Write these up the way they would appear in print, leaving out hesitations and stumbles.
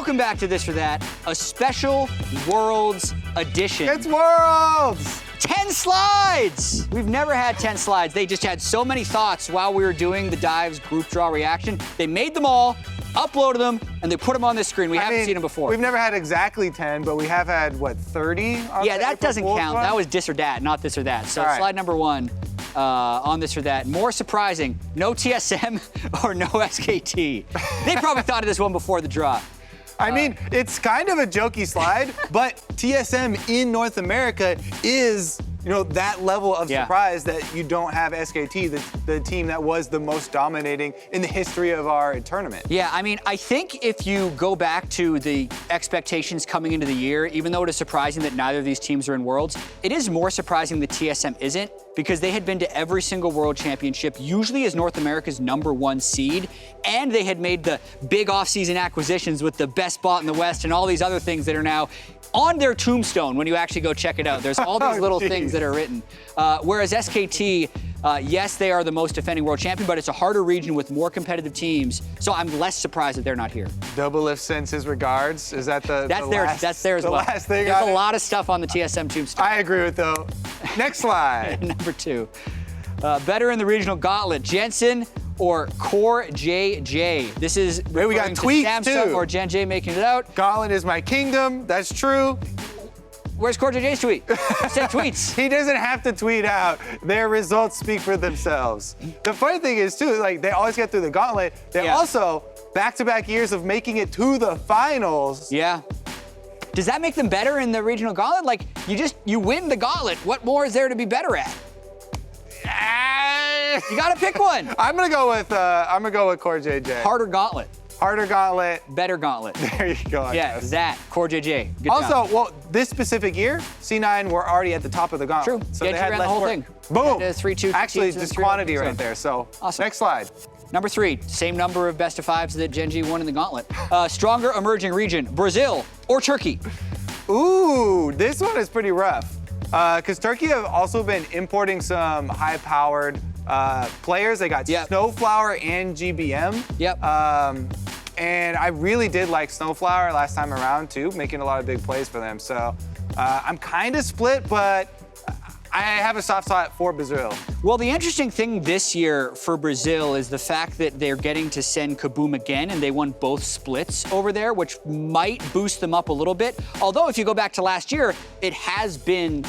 Welcome back to This or That, a special Worlds edition. It's Worlds! 10 slides! We've never had 10 slides. They just had so many thoughts while we were doing the Dives group draw reaction. They made them all, uploaded them, and they put them on this screen. We haven't seen them before. We've never had exactly 10, but we have had, what, 30? Yeah, that doesn't count. That was This or That, not This or That. So slide number 1 on This or That. More surprising, no TSM or no SKT. They probably thought of this one before the draw. I mean, it's kind of a jokey slide, but TSM in North America is, that level of surprise that you don't have SKT, the team that was the most dominating in the history of our tournament. Yeah, I mean, I think if you go back to the expectations coming into the year, even though it is surprising that neither of these teams are in Worlds, it is more surprising that TSM isn't, because they had been to every single World Championship, usually as North America's #1 seed, and they had made the big offseason acquisitions with the best bot in the West and all these other things that are now on their tombstone when you actually go check it out. There's all these little things that are written. Whereas SKT, yes, they are the most defending world champion, but it's a harder region with more competitive teams, so I'm less surprised that they're not here. Doublelift sends his regards. Is that that's theirs as well. Last thing There's a lot of stuff on the TSM tombstone. I agree with though. Next slide. Number 2. Better in the regional gauntlet, Jensen or Core JJ. This is we got tweets Samsung too. or Gen J making it out. Gauntlet is my kingdom. That's true. Where's Core JJ's tweet? He said tweets. He doesn't have to tweet out. Their results speak for themselves. The funny thing is too, like they always get through the gauntlet. They also back-to-back years of making it to the finals. Yeah. Does that make them better in the regional gauntlet? Like you win the gauntlet. What more is there to be better at? You gotta pick one. I'm gonna go with Core JJ. Harder gauntlet. Harder gauntlet. Better gauntlet. There you go. That Core JJ. Good also, job. well, this specific year, C9 were already at the top of the gauntlet. True. So Genji they had ran less the whole work. thing. Boom. 3-2. Actually, just quantity right there. So awesome. Next slide. Number 3, same number of best of 5s that Genji won in the gauntlet. Stronger emerging region, Brazil or Turkey? Ooh, this one is pretty rough. Because Turkey have also been importing some high-powered players. They got Snowflower and GBM. Yep. And I really did like Snowflower last time around too, making a lot of big plays for them. So I'm kind of split, but I have a soft spot for Brazil. Well, the interesting thing this year for Brazil is the fact that they're getting to send Kaboom again, and they won both splits over there, which might boost them up a little bit. Although, if you go back to last year, it has been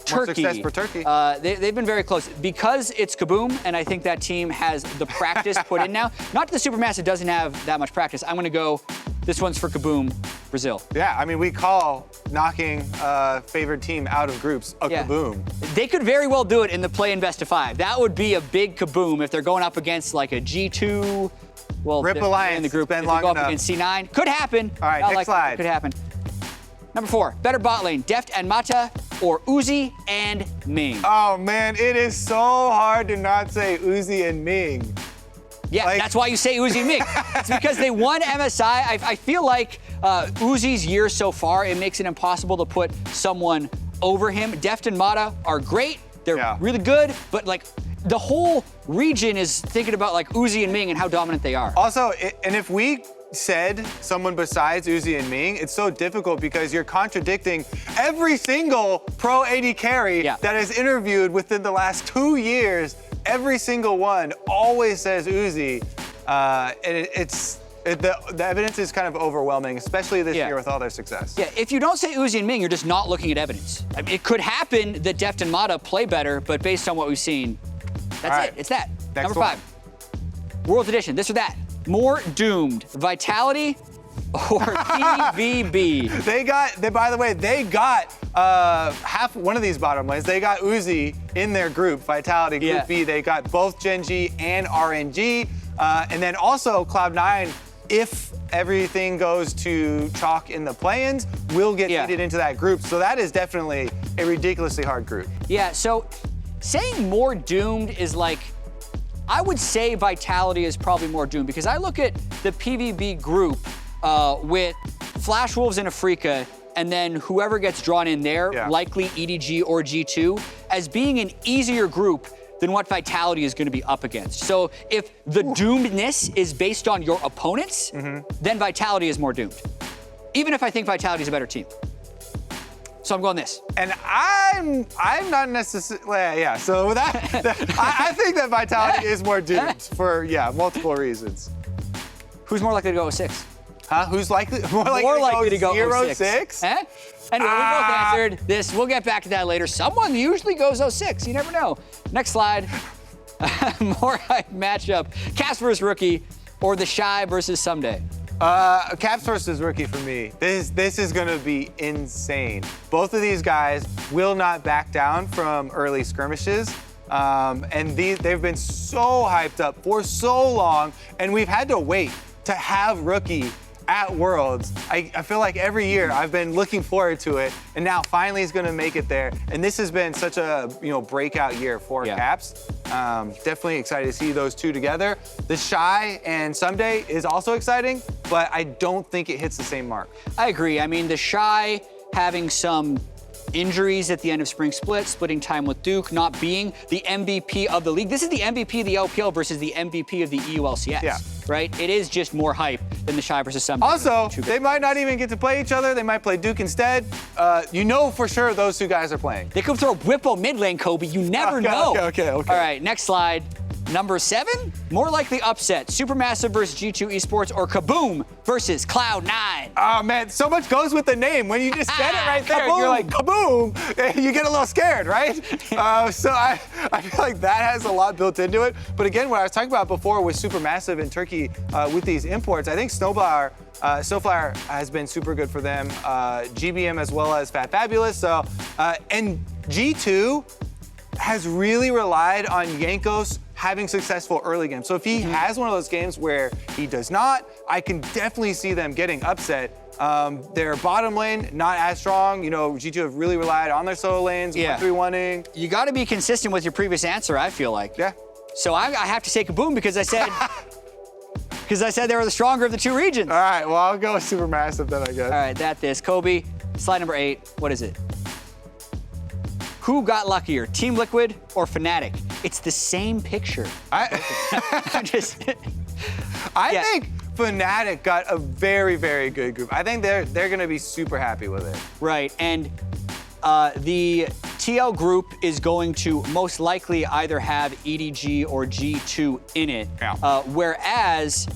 Turkey. More success for Turkey. They've been very close. Because it's Kaboom, and I think that team has the practice put in now. Not that the Supermassive doesn't have that much practice. I'm going to go, this one's for Kaboom, Brazil. Yeah, I mean, we call knocking favored team out of groups a Kaboom. They could very well do it in the play-in best-of-5. That would be a big Kaboom if they're going up against like a G2. Well, Rip Alliance in the group. been if long they go up enough. against C9, could happen. All right, Not next slide. Could happen. Number 4, better bot lane, Deft and Mata or Uzi and Ming? Oh man, it is so hard to not say Uzi and Ming. Yeah, that's why you say Uzi and Ming. It's because they won MSI. I feel like Uzi's year so far, it makes it impossible to put someone over him. Deft and Mata are great. They're really good, but like the whole region is thinking about like Uzi and Ming and how dominant they are. Also, and if we said someone besides Uzi and Ming, it's so difficult because you're contradicting every single pro AD carry that is interviewed within the last 2 years. Every single one always says Uzi, and the evidence is kind of overwhelming, especially this year with all their success. Yeah, if you don't say Uzi and Ming, you're just not looking at evidence. I mean, it could happen that Deft and Mata play better, but based on what we've seen, that's it. It's that. Next Number 5, World Edition, this or that. More doomed, Vitality or PVB? By the way, they got half one of these bottom lanes. They got Uzi in their group, Vitality Group B. They got both Gen G and RNG. And then also Cloud9, if everything goes to chalk in the play-ins, will get seeded into that group. So that is definitely a ridiculously hard group. Yeah, so saying more doomed is like, I would say Vitality is probably more doomed because I look at the PVB group with Flash Wolves and Afrika, and then whoever gets drawn in there, likely EDG or G2, as being an easier group than what Vitality is going to be up against. So if the doomedness is based on your opponents, then Vitality is more doomed. even if I think Vitality's a better team. So I'm going this. And I'm not necessarily, yeah, so I think that Vitality is more doomed for, multiple reasons. Who's more likely to go 6? Huh? Who's more likely to go 0-6? Eh? Anyway, we both answered this. We'll get back to that later. Someone usually goes 0-6. You never know. Next slide. More hype matchup. Caps versus Rookie or the Shy versus Someday. Caps versus Rookie for me. This is gonna be insane. Both of these guys will not back down from early skirmishes. And they've been so hyped up for so long, and we've had to wait to have Rookie at Worlds. I feel like every year I've been looking forward to it, and now finally he's gonna make it there. And this has been such a breakout year for Caps. Definitely excited to see those two together. The Shy and Someday is also exciting, but I don't think it hits the same mark. I agree. I mean, the Shy having some injuries at the end of spring split, splitting time with Duke, not being the MVP of the league. This is the MVP of the LPL versus the MVP of the EULCS, right? It is just more hype than the Shy versus Someday. Also, they might not even get to play each other. They might play Duke instead. You know for sure those two guys are playing. They could throw Whippo mid lane, Kobe. You never know. Okay. All right, next slide. Number 7, more likely upset. Supermassive versus G2 Esports or Kaboom versus Cloud9. Oh man, so much goes with the name. When you just said it right there, kaboom. You're like, kaboom, you get a little scared, right? So I feel like that has a lot built into it. But again, what I was talking about before with Supermassive in Turkey with these imports, I think Snowflower has been super good for them. GBM as well as Fat Fabulous. So, and G2 has really relied on Jankos having successful early games. So if he has one of those games where he does not, I can definitely see them getting upset. Their bottom lane, not as strong. G2 have really relied on their solo lanes, 1-3-1-ing. You got to be consistent with your previous answer, I feel like. Yeah. So I have to say Kaboom because I said they were the stronger of the two regions. All right, well, I'll go Supermassive then, I guess. All right, Kobe, slide number 8, what is it? Who got luckier, Team Liquid or Fnatic? It's the same picture. I think Fnatic got a very, very good group. I think they're gonna be super happy with it. Right, and the TL group is going to most likely either have EDG or G2 in it, whereas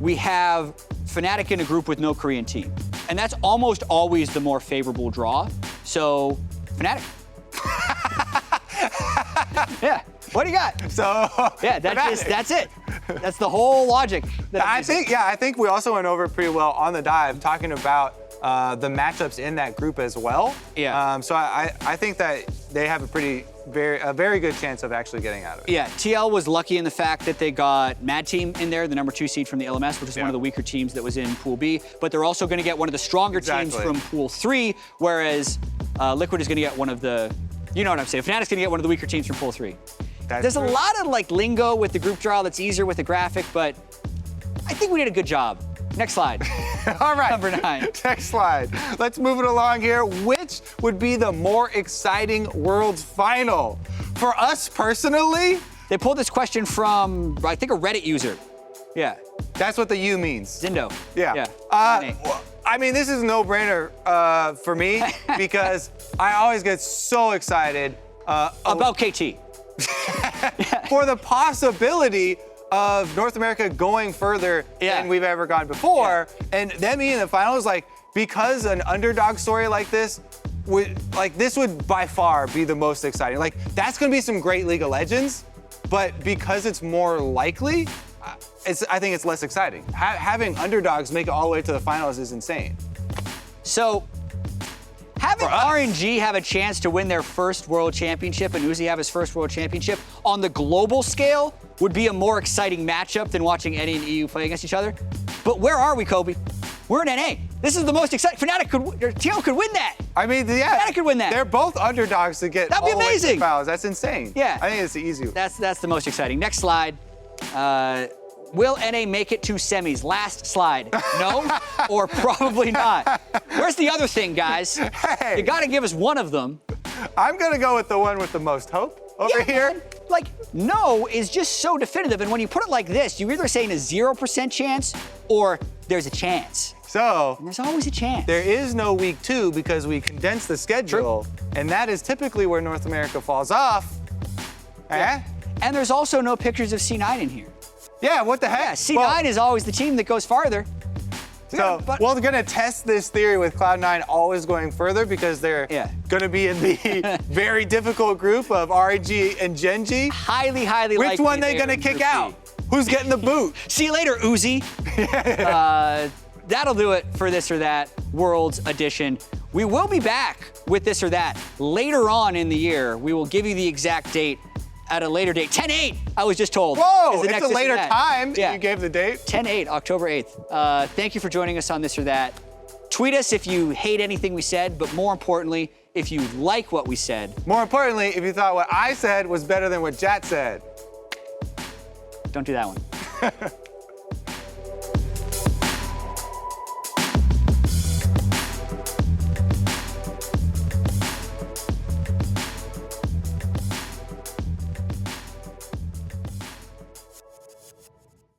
we have Fnatic in a group with no Korean team. And that's almost always the more favorable draw. So, Fnatic. Yeah, what do you got? So, yeah, that's it. That's the whole logic. I think we also went over it pretty well on the dive, talking about the matchups in that group as well. Yeah. So I think that they have a very good chance of actually getting out of it. Yeah, TL was lucky in the fact that they got Mad Team in there, the number 2 seed from the LMS, which is one of the weaker teams that was in Pool B. But they're also going to get one of the stronger teams from Pool 3, whereas Liquid is going to get one of the, you know what I'm saying, Fnatic's going to get one of the weaker teams from Pool 3. There's a lot of lingo with the group draw that's easier with the graphic, but I think we did a good job. Next slide. All right. Number 9. Next slide. Let's move it along here. Which would be the more exciting Worlds final? For us personally? They pulled this question from, I think, a Reddit user. Yeah. That's what the U means. Zindo. Yeah. I mean, this is a no-brainer for me because I always get so excited about KT. For the possibility of North America going further than we've ever gone before, and them being in the finals, because an underdog story like this would by far be the most exciting. That's gonna be some great League of Legends, but because it's more likely, I think it's less exciting. Having underdogs make it all the way to the finals is insane. So, having RNG have a chance to win their first World Championship and Uzi have his first World Championship on the global scale would be a more exciting matchup than watching NA and EU play against each other. But where are we, Kobe? We're in NA. This is the most exciting. Fnatic TL could win that. I mean, Fnatic could win that. They're both underdogs to get That'd be all the way to amazing. the finals. That's insane. Yeah. I think it's the easy one. That's the most exciting. Next slide. Will NA make it to semis? Last slide. No or probably not. Where's the other thing, guys? Hey. You gotta give us one of them. I'm gonna go with the one with the most hope over here. No is just so definitive, and when you put it like this, you're either saying a 0% chance or there's a chance. So There's always a chance. there is no week 2 because we condensed the schedule, and that is typically where North America falls off. Yeah. And there's also no pictures of C9 in here. Yeah, what the heck? Yeah, C9 is always the team that goes farther. So, we're gonna test this theory with Cloud9 always going further because they're gonna be in the very difficult group of REG and Gen.G. Highly likely. Which one they gonna kick out? Who's getting the boot? See you later, Uzi. That'll do it for This or That Worlds Edition. We will be back with This or That later on in the year. We will give you the exact date at a later date. 10/8, I was just told. Whoa, it's a later time. Yeah. You gave the date. 10/8, October 8th. Thank you for joining us on This or That. Tweet us if you hate anything we said, but more importantly, if you like what we said. More importantly, if you thought what I said was better than what Jatt said. Don't do that one.